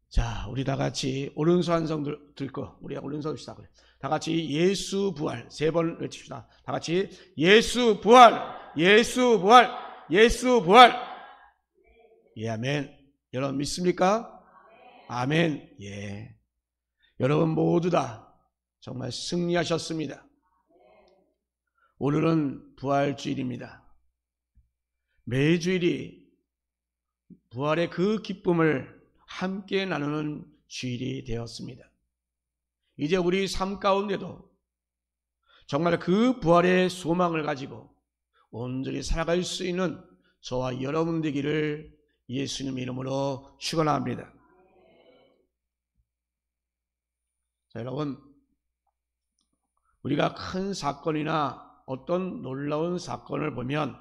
자, 우리 다 같이 오른손 한 손 들고 우리가 오른손 듭시다. 다 같이 예수 부활 3번 외칩시다. 다 같이 예수 부활, 예수 부활, 예수 부활. 예, 아멘. 여러분 믿습니까? 아멘. 예. 여러분 모두 다 정말 승리하셨습니다. 오늘은 부활주일입니다. 매주일이 부활의 그 기쁨을 함께 나누는 주일이 되었습니다. 이제 우리 삶 가운데도 정말 그 부활의 소망을 가지고 온전히 살아갈 수 있는 저와 여러분 되기를 예수님 이름으로 축원합니다. 자, 여러분, 우리가 큰 사건이나 어떤 놀라운 사건을 보면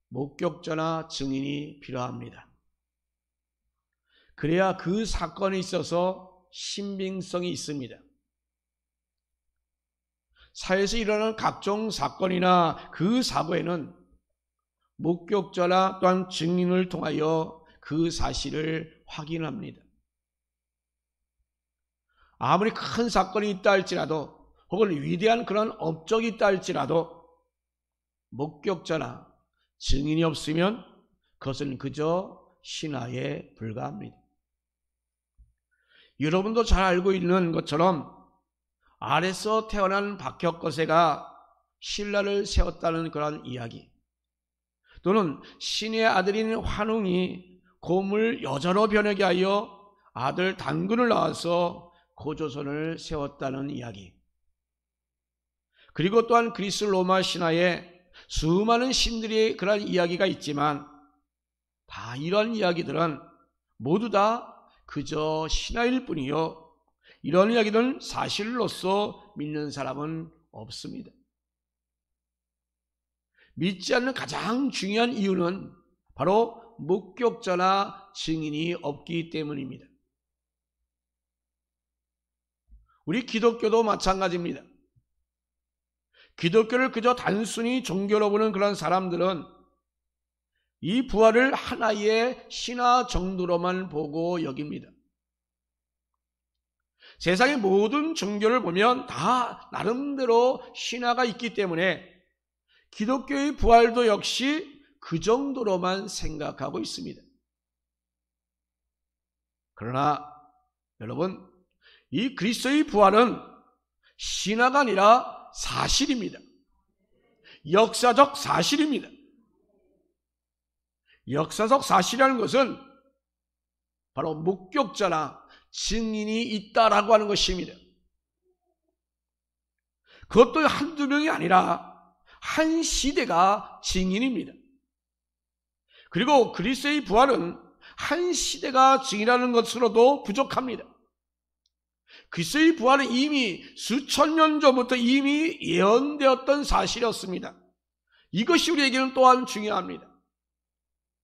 목격자나 증인이 필요합니다. 그래야 그 사건에 있어서 신빙성이 있습니다. 사회에서 일어나는 각종 사건이나 그 사고에는 목격자나 또한 증인을 통하여 그 사실을 확인합니다. 아무리 큰 사건이 있다 할지라도 혹은 위대한 그런 업적이 있다 할지라도 목격자나 증인이 없으면 그것은 그저 신화에 불과합니다. 여러분도 잘 알고 있는 것처럼 알에서 태어난 박혁거세가 신라를 세웠다는 그런 이야기, 또는 신의 아들인 환웅이 곰을 여자로 변하게 하여 아들 단군을 낳아서 고조선을 세웠다는 이야기, 그리고 또한 그리스 로마 신화에 수많은 신들의 그런 이야기가 있지만 다 이런 이야기들은 모두 다 그저 신화일 뿐이요, 이런 이야기들은 사실로서 믿는 사람은 없습니다. 믿지 않는 가장 중요한 이유는 바로 목격자나 증인이 없기 때문입니다. 우리 기독교도 마찬가지입니다. 기독교를 그저 단순히 종교로 보는 그런 사람들은 이 부활을 하나의 신화 정도로만 보고 여깁니다. 세상의 모든 종교를 보면 다 나름대로 신화가 있기 때문에 기독교의 부활도 역시 그 정도로만 생각하고 있습니다. 그러나 여러분, 이 그리스도의 부활은 신화가 아니라 사실입니다. 역사적 사실입니다. 역사적 사실이라는 것은 바로 목격자나 증인이 있다라고 하는 것입니다. 그것도 한두 명이 아니라 한 시대가 증인입니다. 그리고 그리스도의 부활은 한 시대가 증인하는 것으로도 부족합니다. 그리스도의 부활은 이미 수천 년 전부터 이미 예언되었던 사실이었습니다. 이것이 우리에게는 또한 중요합니다.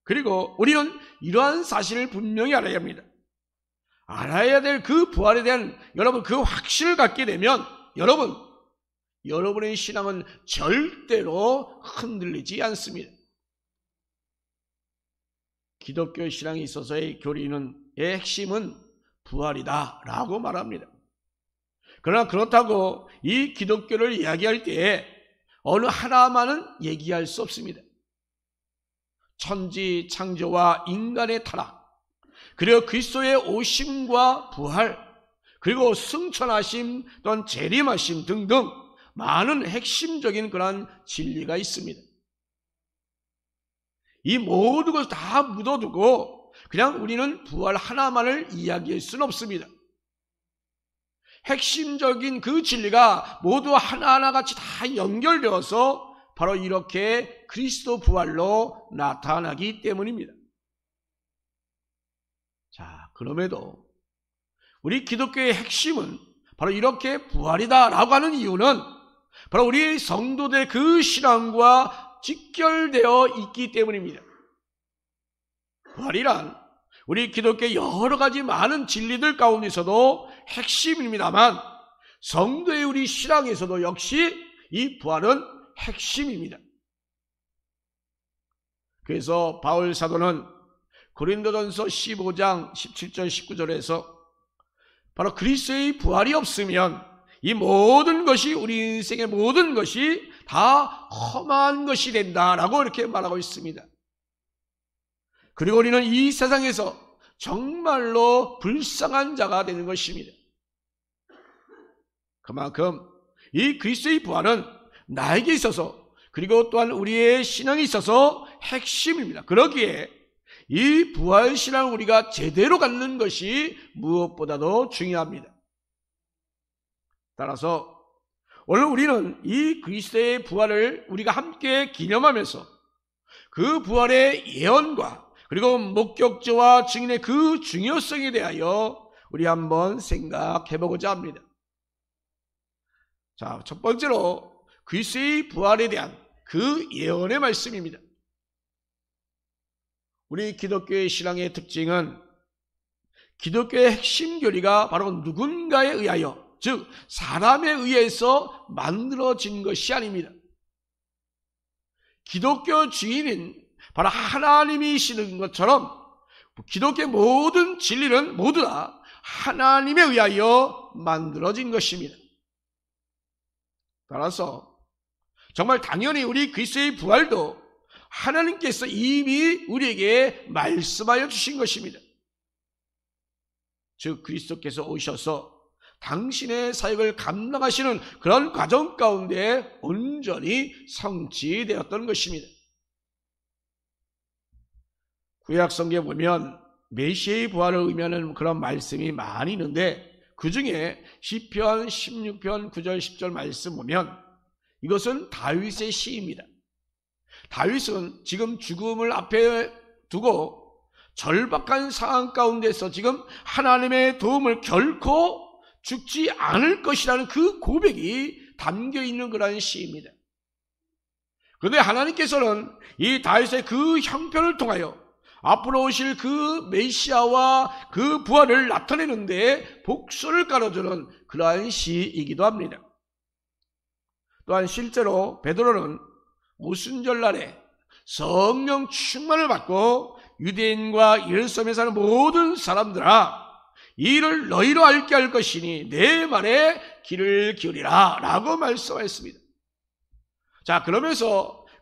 그리고 우리는 이러한 사실을 분명히 알아야 합니다. 알아야 될 그 부활에 대한 여러분 그 확신을 갖게 되면 여러분의 신앙은 절대로 흔들리지 않습니다. 기독교 신앙에 있어서의 교리의 핵심은 부활이다 라고 말합니다. 그러나 그렇다고 이 기독교를 이야기할 때에 어느 하나만은 얘기할 수 없습니다. 천지 창조와 인간의 타락, 그리고 그리스도의 오심과 부활, 그리고 승천하심 또는 재림하심 등등 많은 핵심적인 그런 진리가 있습니다. 이 모든 것을 다 묻어두고 그냥 우리는 부활 하나만을 이야기할 수는 없습니다. 핵심적인 그 진리가 모두 하나하나 같이 다 연결되어서 바로 이렇게 그리스도 부활로 나타나기 때문입니다. 자, 그럼에도 우리 기독교의 핵심은 바로 이렇게 부활이다라고 하는 이유는 바로 우리 성도들의 그 신앙과 직결되어 있기 때문입니다. 부활이란 우리 기독교의 여러 가지 많은 진리들 가운데서도 핵심입니다만 성도의 우리 신앙에서도 역시 이 부활은 핵심입니다. 그래서 바울 사도는 고린도전서 15장 17절 19절에서 바로 그리스도의 부활이 없으면 이 모든 것이, 우리 인생의 모든 것이 다 험한 것이 된다라고 이렇게 말하고 있습니다. 그리고 우리는 이 세상에서 정말로 불쌍한 자가 되는 것입니다. 그만큼 이 그리스도의 부활은 나에게 있어서, 그리고 또한 우리의 신앙에 있어서 핵심입니다. 그러기에 이 부활신앙을 우리가 제대로 갖는 것이 무엇보다도 중요합니다. 따라서 오늘 우리는 이 그리스도의 부활을 우리가 함께 기념하면서 그 부활의 예언과 그리고 목격자와 증인의 그 중요성에 대하여 우리 한번 생각해 보고자 합니다. 자, 첫 번째로 그리스도의 부활에 대한 그 예언의 말씀입니다. 우리 기독교의 신앙의 특징은 기독교의 핵심 교리가 바로 누군가에 의하여, 즉 사람에 의해서 만들어진 것이 아닙니다. 기독교 주인인 바로 하나님이시는 것처럼 기독교의 모든 진리는 모두 다 하나님에 의하여 만들어진 것입니다. 따라서 정말 당연히 우리 그리스도의 부활도 하나님께서 이미 우리에게 말씀하여 주신 것입니다. 즉 그리스도께서 오셔서 당신의 사역을 감당하시는 그런 과정 가운데 온전히 성취되었던 것입니다. 구약 성경에 보면 메시아의 부활을 의미하는 그런 말씀이 많이 있는데, 그 중에 시편 16편 9절 10절 말씀 보면 이것은 다윗의 시입니다. 다윗은 지금 죽음을 앞에 두고 절박한 상황 가운데서 지금 하나님의 도움을 결코 죽지 않을 것이라는 그 고백이 담겨 있는 그런 시입니다. 그런데 하나님께서는 이 다윗의 그 형편을 통하여 앞으로 오실 그 메시아와 그 부활을 나타내는 데 복수를 깔아주는 그러한 시이기도 합니다. 또한 실제로 베드로는 오순절날에 성령 충만을 받고 유대인과 예루살렘에 사는 모든 사람들아, 이 일을 너희로 알게 할 것이니 내 말에 귀를 기울이라 라고 말씀하였습니다. 자,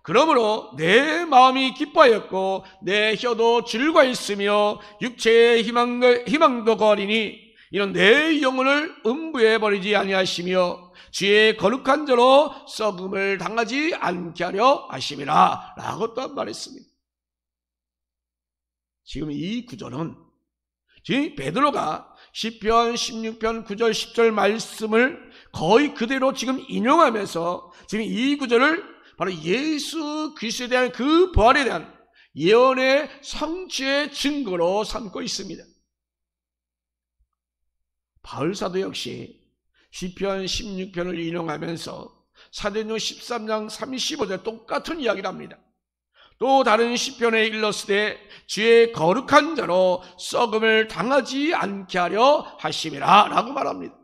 그러므로 내 마음이 기뻐하였고 내 혀도 즐거워했으며 육체의 희망도 거리니 이는 내 영혼을 음부에 버리지 아니하시며 주의 거룩한 자로 썩음을 당하지 않게 하려 하심이라 라고 또 말했습니다. 지금 이 구절은 지금 베드로가 시편 16편 9절 10절 말씀을 거의 그대로 지금 인용하면서 지금 이 구절을 바로 예수 그리스도에 대한 그 부활에 대한 예언의 성취의 증거로 삼고 있습니다. 바울 사도 역시 시편 16편을 인용하면서 사도행전 13장 35절 똑같은 이야기를 합니다. 또 다른 시편에 일렀으되 주의 거룩한 자로 썩음을 당하지 않게 하려 하심이라 라고 말합니다.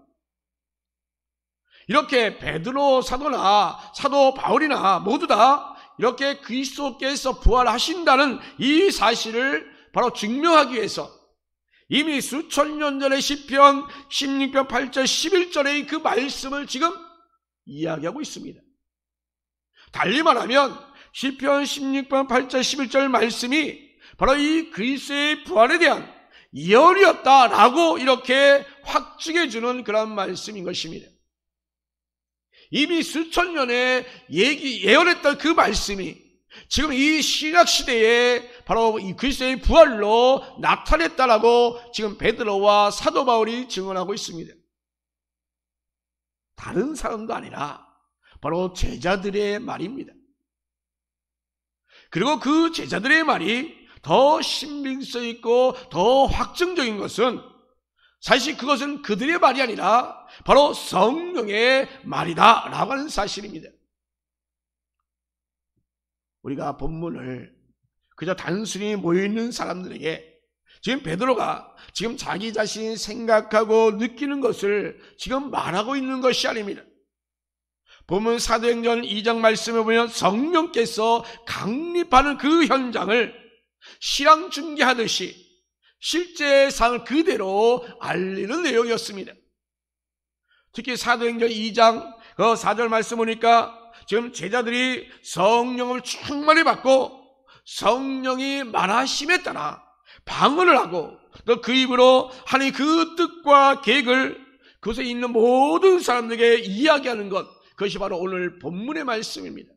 이렇게 베드로 사도나 사도 바울이나 모두 다 이렇게 그리스도께서 부활하신다는 이 사실을 바로 증명하기 위해서 이미 수천 년 전의 시편 16편 8절 11절의 그 말씀을 지금 이야기하고 있습니다. 달리 말하면 시편 16편 8절 11절 말씀이 바로 이 그리스도의 부활에 대한 예언이었다라고 이렇게 확증해 주는 그런 말씀인 것입니다. 이미 수천 년에 예언했던 그 말씀이 지금 이 신약 시대에 바로 이 그리스도의 부활로 나타냈다라고 지금 베드로와 사도 바울이 증언하고 있습니다. 다른 사람도 아니라 바로 제자들의 말입니다. 그리고 그 제자들의 말이 더 신빙성 있고 더 확정적인 것은 사실 그것은 그들의 말이 아니라 바로 성령의 말이다 라고 하는 사실입니다. 우리가 본문을 그저 단순히 모여있는 사람들에게 지금 베드로가 지금 자기 자신이 생각하고 느끼는 것을 지금 말하고 있는 것이 아닙니다. 본문 사도행전 2장 말씀에 보면 성령께서 강림하는 그 현장을 실황 중계하듯이 실제 상을 그대로 알리는 내용이었습니다. 특히 사도행전 2장 4절 말씀 보니까 지금 제자들이 성령을 충만히 받고 성령이 말하심에 따라 방언을 하고 또 그 입으로 하나님의 그 뜻과 계획을 그곳에 있는 모든 사람들에게 이야기하는 것, 그것이 바로 오늘 본문의 말씀입니다.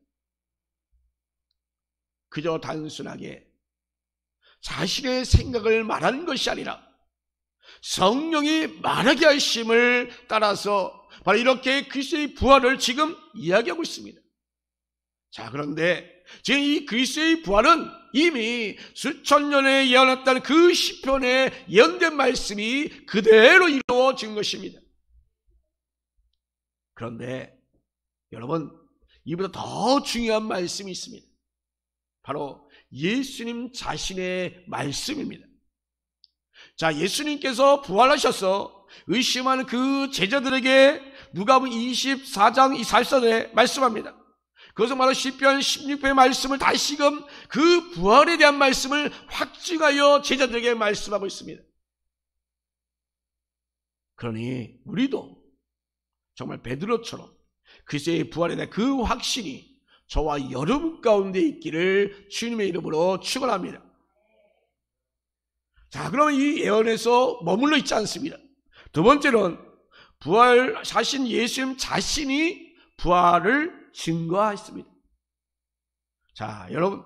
그저 단순하게 자신의 생각을 말하는 것이 아니라 성령이 말하게 하심을 따라서 바로 이렇게 그리스도의 부활을 지금 이야기하고 있습니다. 자, 그런데 지금 이 그리스도의 부활은 이미 수천 년에 예언했다는 그 시편에 예언된 말씀이 그대로 이루어진 것입니다. 그런데 여러분, 이보다 더 중요한 말씀이 있습니다. 바로 예수님 자신의 말씀입니다. 자, 예수님께서 부활하셔서 의심하는 그 제자들에게 누가복음 24장 24절에 말씀합니다. 그것은 바로 시편 16편의 말씀을 다시금 그 부활에 대한 말씀을 확증하여 제자들에게 말씀하고 있습니다. 그러니 우리도 정말 베드로처럼 그리스도의 부활에 대한 그 확신이 저와 여러분 가운데 있기를 주님의 이름으로 축원합니다. 자, 그러면 이 예언에서 머물러 있지 않습니다. 두 번째는 부활하신 예수님 자신이 부활을 증거했습니다. 자, 여러분,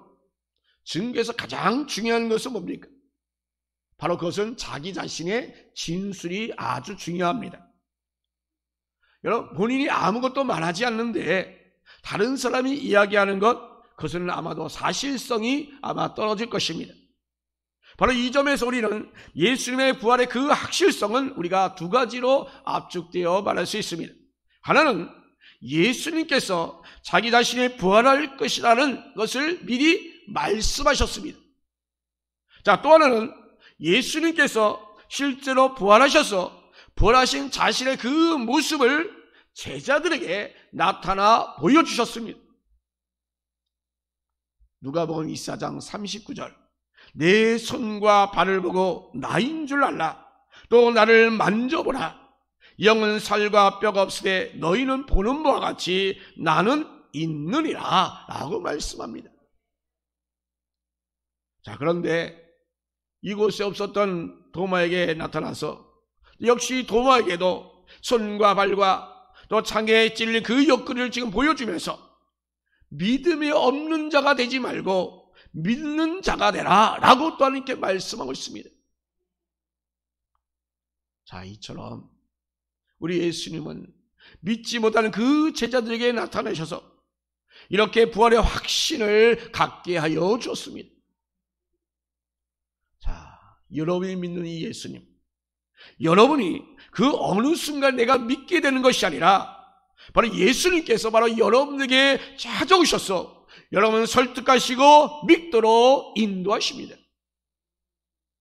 증거에서 가장 중요한 것은 뭡니까? 바로 그것은 자기 자신의 진술이 아주 중요합니다. 여러분, 본인이 아무것도 말하지 않는데 다른 사람이 이야기하는 것, 그것은 아마도 사실성이 아마 떨어질 것입니다. 바로 이 점에서 우리는 예수님의 부활의 그 확실성은 우리가 두 가지로 압축되어 말할 수 있습니다. 하나는 예수님께서 자기 자신이 부활할 것이라는 것을 미리 말씀하셨습니다. 자, 또 하나는 예수님께서 실제로 부활하셔서 부활하신 자신의 그 모습을 제자들에게 나타나 보여주셨습니다. 누가복음 24장 39절, 내 손과 발을 보고 나인 줄 알라. 또 나를 만져보라. 영은 살과 뼈가 없으되 너희는 보는 바와 같이 나는 있느니라 라고 말씀합니다. 자, 그런데 이곳에 없었던 도마에게 나타나서 역시 도마에게도 손과 발과 또 창에 찔린 그 옆구리를 지금 보여주면서 믿음이 없는 자가 되지 말고 믿는 자가 되라 라고 또 하나님께 말씀하고 있습니다. 자, 이처럼 우리 예수님은 믿지 못하는 그 제자들에게 나타나셔서 이렇게 부활의 확신을 갖게 하여 주었습니다. 자, 여러분이 믿는 이 예수님, 여러분이 그 어느 순간 내가 믿게 되는 것이 아니라 바로 예수님께서 바로 여러분에게 찾아오셔서 여러분을 설득하시고 믿도록 인도하십니다.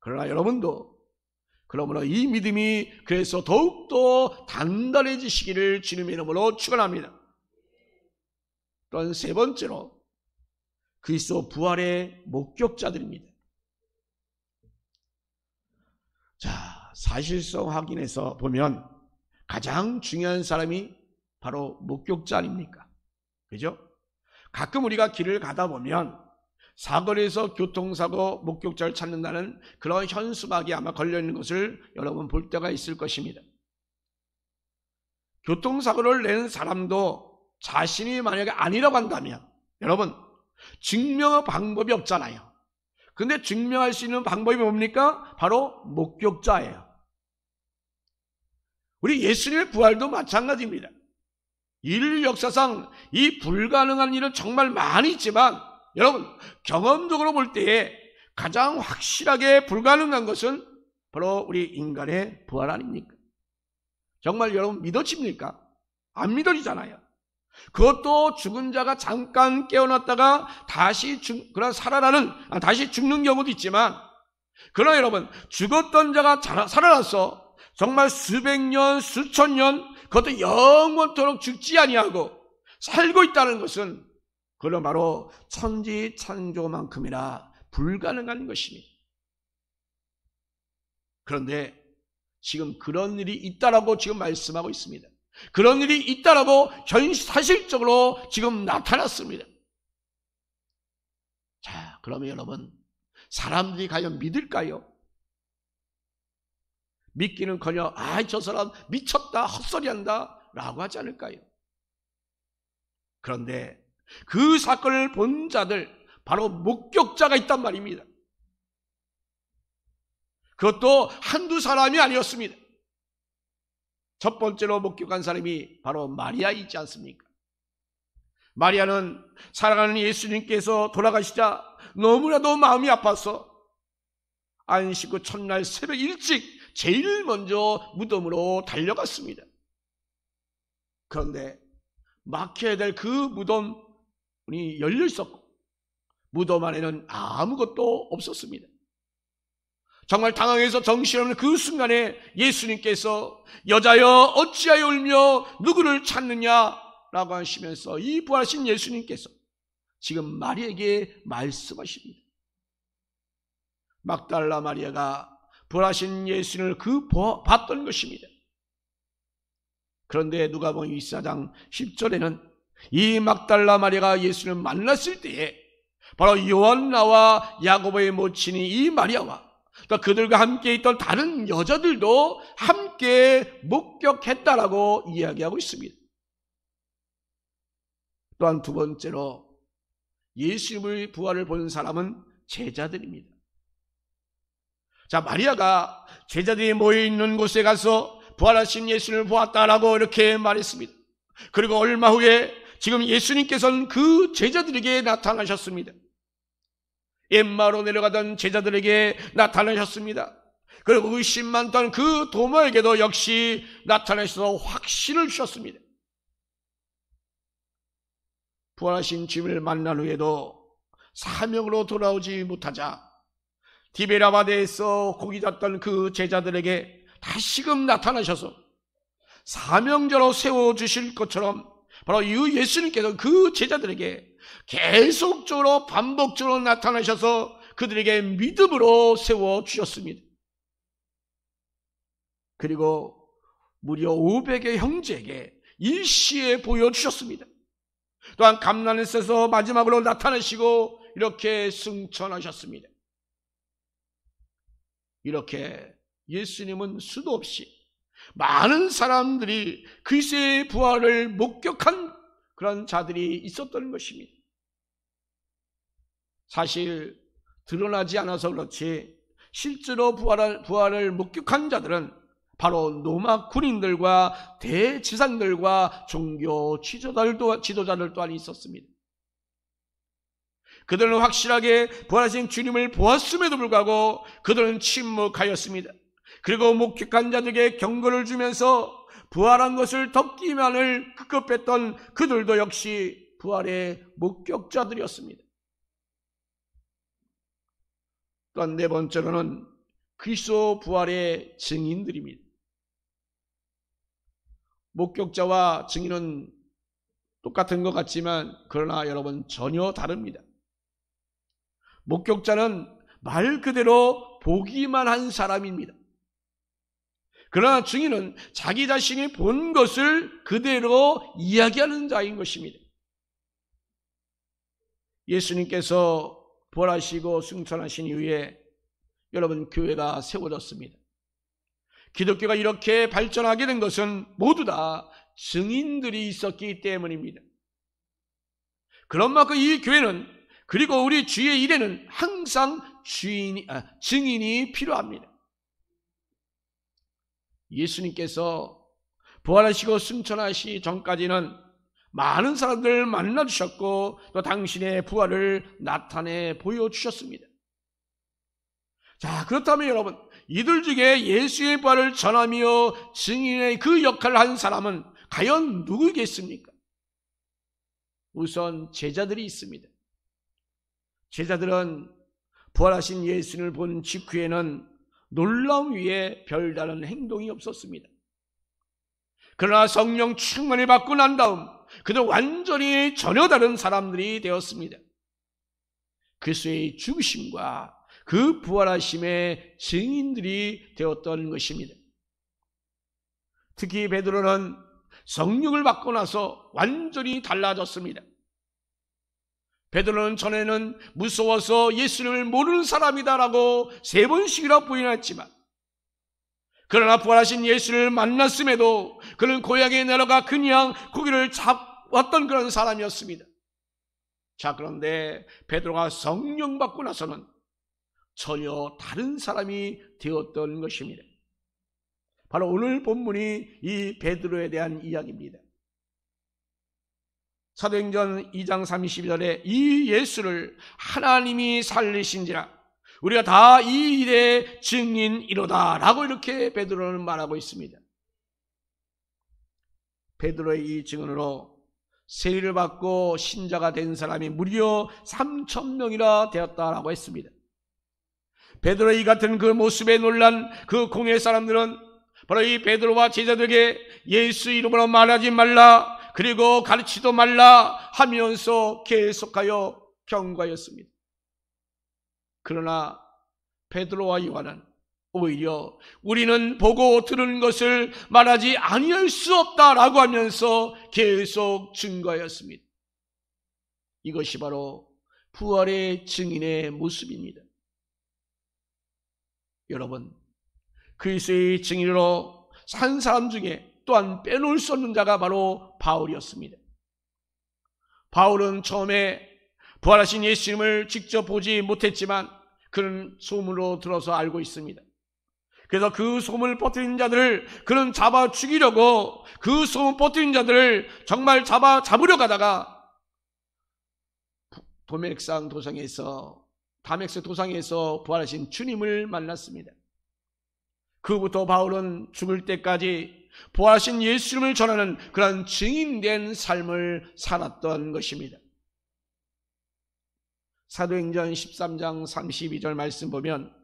그러나 여러분도 그러므로 이 믿음이 그래서 더욱더 단단해지시기를 주님의 이름으로 축원합니다. 또한 세 번째로 그리스도 부활의 목격자들입니다. 자, 사실성 확인해서 보면 가장 중요한 사람이 바로 목격자 아닙니까? 그죠? 가끔 우리가 길을 가다 보면 사거리에서 교통사고 목격자를 찾는다는 그런 현수막이 아마 걸려있는 것을 여러분 볼 때가 있을 것입니다. 교통사고를 낸 사람도 자신이 만약에 아니라고 한다면 여러분 증명의 방법이 없잖아요. 근데 증명할 수 있는 방법이 뭡니까? 바로 목격자예요. 우리 예수님의 부활도 마찬가지입니다. 인류 역사상 이 불가능한 일은 정말 많이 있지만 여러분 경험적으로 볼 때에 가장 확실하게 불가능한 것은 바로 우리 인간의 부활 아닙니까? 정말 여러분 믿어집니까? 안 믿어지잖아요. 그것도 죽은 자가 잠깐 깨어났다가 다시 다시 죽는 경우도 있지만 그러나 여러분 죽었던 자가 살아나서 정말 수백 년 수천 년 그것도 영원토록 죽지 아니하고 살고 있다는 것은 그건 바로 천지창조만큼이나 불가능한 것입니다. 그런데 지금 그런 일이 있다라고 지금 말씀하고 있습니다. 그런 일이 있다라고 사실적으로 지금 나타났습니다. 자, 그러면 여러분, 사람들이 과연 믿을까요? 믿기는커녕 저 사람 미쳤다, 헛소리한다 라고 하지 않을까요? 그런데 그 사건을 본 자들, 바로 목격자가 있단 말입니다. 그것도 한두 사람이 아니었습니다. 첫 번째로 목격한 사람이 바로 마리아이지 않습니까? 마리아는 사랑하는 예수님께서 돌아가시자 너무나도 마음이 아파서 안식 후 첫날 새벽 일찍 제일 먼저 무덤으로 달려갔습니다. 그런데 막혀야 될 그 무덤이 열려 있었고 무덤 안에는 아무것도 없었습니다. 정말 당황해서 정신없는 그 순간에 예수님께서 여자여 어찌하여 울며 누구를 찾느냐라고 하시면서 이 부활하신 예수님께서 지금 마리아에게 말씀하십니다. 막달라 마리아가 부활하신 예수님을 봤던 것입니다. 그런데 누가복음 24장 10절에는 이 막달라 마리아가 예수님을 만났을 때에 바로 요한나와 야고보의 모친이 이 마리아와 또 그들과 함께 있던 다른 여자들도 함께 목격했다라고 이야기하고 있습니다. 또한 두 번째로 예수님의 부활을 본 사람은 제자들입니다. 자, 마리아가 제자들이 모여있는 곳에 가서 부활하신 예수님을 보았다라고 이렇게 말했습니다. 그리고 얼마 후에 지금 예수님께서는 그 제자들에게 나타나셨습니다. 엠마오로 내려가던 제자들에게 나타나셨습니다. 그리고 의심 많던 그 도마에게도 역시 나타나셔서 확신을 주셨습니다. 부활하신 주님을 만난 후에도 사명으로 돌아오지 못하자 디베라 바다에서 고기 잡던 그 제자들에게 다시금 나타나셔서 사명자로 세워주실 것처럼 바로 이 예수님께서 그 제자들에게 계속적으로 반복적으로 나타나셔서 그들에게 믿음으로 세워주셨습니다. 그리고 무려 500의 형제에게 일시에 보여주셨습니다. 또한 감난에서 마지막으로 나타나시고 이렇게 승천하셨습니다. 이렇게 예수님은 수도 없이 많은 사람들이 그리스도의 부활을 목격한 그런 자들이 있었던 것입니다. 사실 드러나지 않아서 그렇지 실제로 부활을 목격한 자들은 바로 로마 군인들과 대지상들과 종교 지도자들 또한 있었습니다. 그들은 확실하게 부활하신 주님을 보았음에도 불구하고 그들은 침묵하였습니다. 그리고 목격한 자들에게 경고를 주면서 부활한 것을 덮기만을 급급했던 그들도 역시 부활의 목격자들이었습니다. 또한 네 번째로는 그리스도 부활의 증인들입니다. 목격자와 증인은 똑같은 것 같지만 그러나 여러분 전혀 다릅니다. 목격자는 말 그대로 보기만 한 사람입니다. 그러나 증인은 자기 자신이 본 것을 그대로 이야기하는 자인 것입니다. 예수님께서 부활하시고 승천하신 이후에 여러분 교회가 세워졌습니다. 기독교가 이렇게 발전하게 된 것은 모두 다 증인들이 있었기 때문입니다. 그런 만큼 이 교회는 그리고 우리 주의 일에는 항상 증인이 필요합니다. 예수님께서 부활하시고 승천하시기 전까지는 많은 사람들을 만나주셨고 또 당신의 부활을 나타내 보여주셨습니다. 자, 그렇다면 여러분, 이들 중에 예수의 부활을 전하며 증인의 그 역할을 한 사람은 과연 누구겠습니까? 우선 제자들이 있습니다. 제자들은 부활하신 예수를 본 직후에는 놀라움 위에 별다른 행동이 없었습니다. 그러나 성령 충만을 받고 난 다음 그들 완전히 전혀 다른 사람들이 되었습니다. 그리스도의 죽으심과 그 부활하심의 증인들이 되었던 것입니다. 특히 베드로는 성령을 받고 나서 완전히 달라졌습니다. 베드로는 전에는 무서워서 예수님을 모르는 사람이다라고 3번씩이나 부인했지만, 그러나 부활하신 예수를 만났음에도 그는 고향에 내려가 그냥 고기를 잡았던 그런 사람이었습니다. 자, 그런데 베드로가 성령 받고 나서는 전혀 다른 사람이 되었던 것입니다. 바로 오늘 본문이 이 베드로에 대한 이야기입니다. 사도행전 2장 32절에 이 예수를 하나님이 살리신지라 우리가 다 이 일의 증인이로다 라고 이렇게 베드로는 말하고 있습니다. 베드로의 이 증언으로 세례를 받고 신자가 된 사람이 무려 3,000명이나 되었다라고 했습니다. 베드로의 이 같은 그 모습에 놀란 그 공회 사람들은 바로 이 베드로와 제자들에게 예수 이름으로 말하지 말라, 그리고 가르치도 말라 하면서 계속하여 경고하였습니다. 그러나 베드로와 요한은 오히려 우리는 보고 들은 것을 말하지 아니할 수 없다라고 하면서 계속 증거하였습니다. 이것이 바로 부활의 증인의 모습입니다. 여러분, 그리스도의 증인으로 산 사람 중에 또한 빼놓을 수 없는 자가 바로 바울이었습니다. 바울은 처음에 부활하신 예수님을 직접 보지 못했지만 그는 소문으로 들어서 알고 있습니다. 그래서 그 소문을 퍼뜨린 자들을 그는 잡아 죽이려고 그 소문 퍼뜨린 자들을 정말 잡으려 가다가 다메섹 도상에서 부활하신 주님을 만났습니다. 그부터 바울은 죽을 때까지 부활하신 예수님을 전하는 그런 증인된 삶을 살았던 것입니다. 사도행전 13장 32절 말씀 보면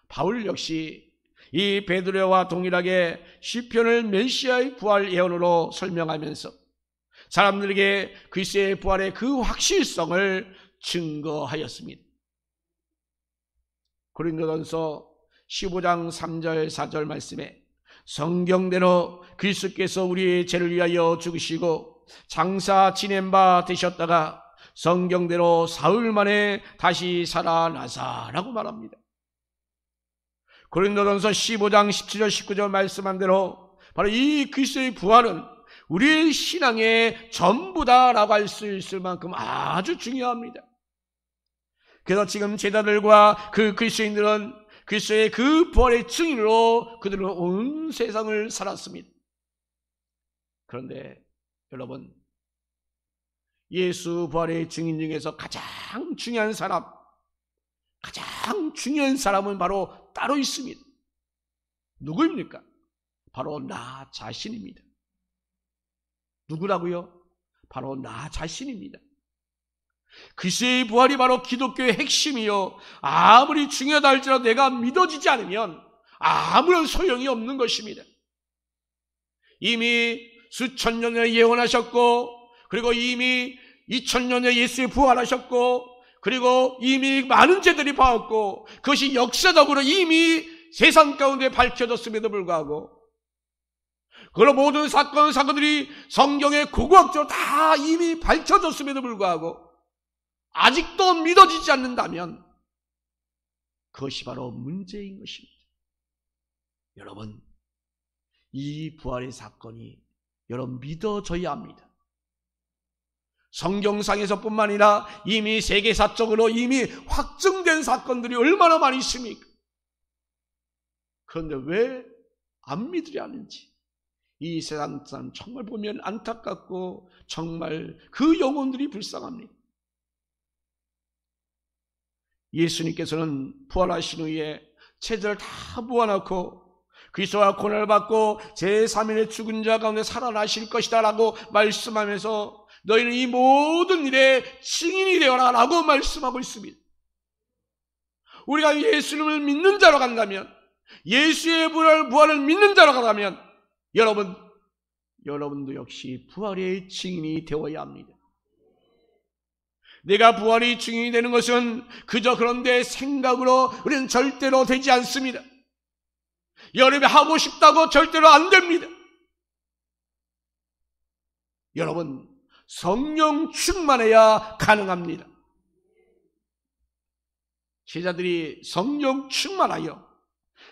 바울 역시 이 베드로와 동일하게 시편을 메시아의 부활 예언으로 설명하면서 사람들에게 그리스도의 부활의 그 확실성을 증거하였습니다. 고린도전서 15장 3절 4절 말씀에 성경대로 그리스도께서 우리의 죄를 위하여 죽으시고 장사 지낸 바 되셨다가 성경대로 사흘 만에 다시 살아나사라고 말합니다. 고린도전서 15장 17절 19절 말씀한 대로 바로 이 그리스도의 부활은 우리의 신앙의 전부다라고 할 수 있을 만큼 아주 중요합니다. 그래서 지금 제자들과 그 그리스도인들은 그리스도의 그 부활의 증인으로 그들은 온 세상을 살았습니다. 그런데 여러분, 예수 부활의 증인 중에서 가장 중요한 사람은 바로 따로 있습니다. 누구입니까? 바로 나 자신입니다. 누구라고요? 바로 나 자신입니다. 그리스도의 부활이 바로 기독교의 핵심이요, 아무리 중요하다 할지라도 내가 믿어지지 않으면 아무런 소용이 없는 것입니다. 이미 수천 년 전에 예언하셨고, 그리고 이미 2000년 전에 예수의 부활하셨고, 그리고 이미 많은 죄들이 봐왔고, 그것이 역사적으로 이미 세상 가운데 밝혀졌음에도 불구하고, 그런 모든 사건들이 성경의 고고학적으로 다 이미 밝혀졌음에도 불구하고 아직도 믿어지지 않는다면 그것이 바로 문제인 것입니다. 여러분, 이 부활의 사건이 여러분 믿어져야 합니다. 성경상에서뿐만 아니라 이미 세계사적으로 이미 확증된 사건들이 얼마나 많이 있습니까? 그런데 왜 안 믿으려 하는지 이 세상 사람 정말 보면 안타깝고 정말 그 영혼들이 불쌍합니다. 예수님께서는 부활하신 후에 체제를 다 모아놓고 그리스도와 고난을 받고 제3일에 죽은 자 가운데 살아나실 것이다 라고 말씀하면서 너희는 이 모든 일에 증인이 되어라 라고 말씀하고 있습니다. 우리가 예수님을 믿는 자로 간다면, 예수의 부활을 믿는 자로 간다면 여러분도 역시 부활의 증인이 되어야 합니다. 내가 부활의 증인이 되는 것은 그저 그런데 생각으로 우리는 절대로 되지 않습니다. 여러분이 하고 싶다고 절대로 안 됩니다. 여러분, 성령 충만해야 가능합니다. 제자들이 성령 충만하여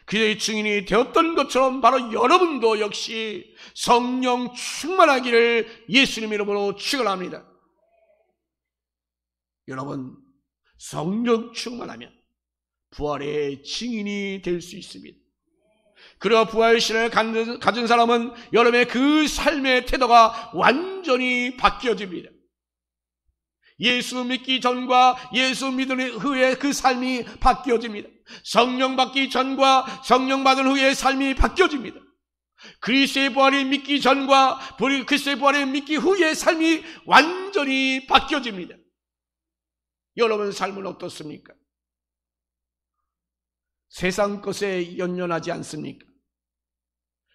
그의 증인이 되었던 것처럼 바로 여러분도 역시 성령 충만하기를 예수님 이름으로 축원합니다. 여러분, 성령 충만하면 부활의 증인이 될 수 있습니다. 그리고 부활신을 가진 사람은 여러분의 그 삶의 태도가 완전히 바뀌어집니다. 예수 믿기 전과 예수 믿은 후에 그 삶이 바뀌어집니다. 성령 받기 전과 성령 받은 후의 삶이 바뀌어집니다. 그리스도의 부활을 믿기 전과 그리스도의 부활을 믿기 후의 삶이 완전히 바뀌어집니다. 여러분 삶은 어떻습니까? 세상 것에 연연하지 않습니까?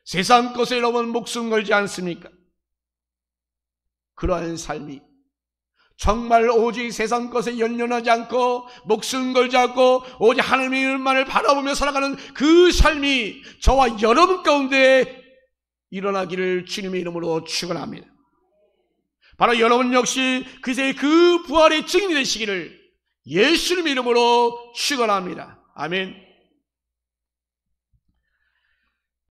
세상 것에 여러분 목숨 걸지 않습니까? 그러한 삶이 정말 오직 세상 것에 연연하지 않고 목숨 걸지 않고 오직 하나님의 일만을 바라보며 살아가는 그 삶이 저와 여러분 가운데 일어나기를 주님의 이름으로 축원합니다. 바로 여러분 역시 그새 그 부활의 증인이 되시기를 예수님의 이름으로 축원합니다. 아멘.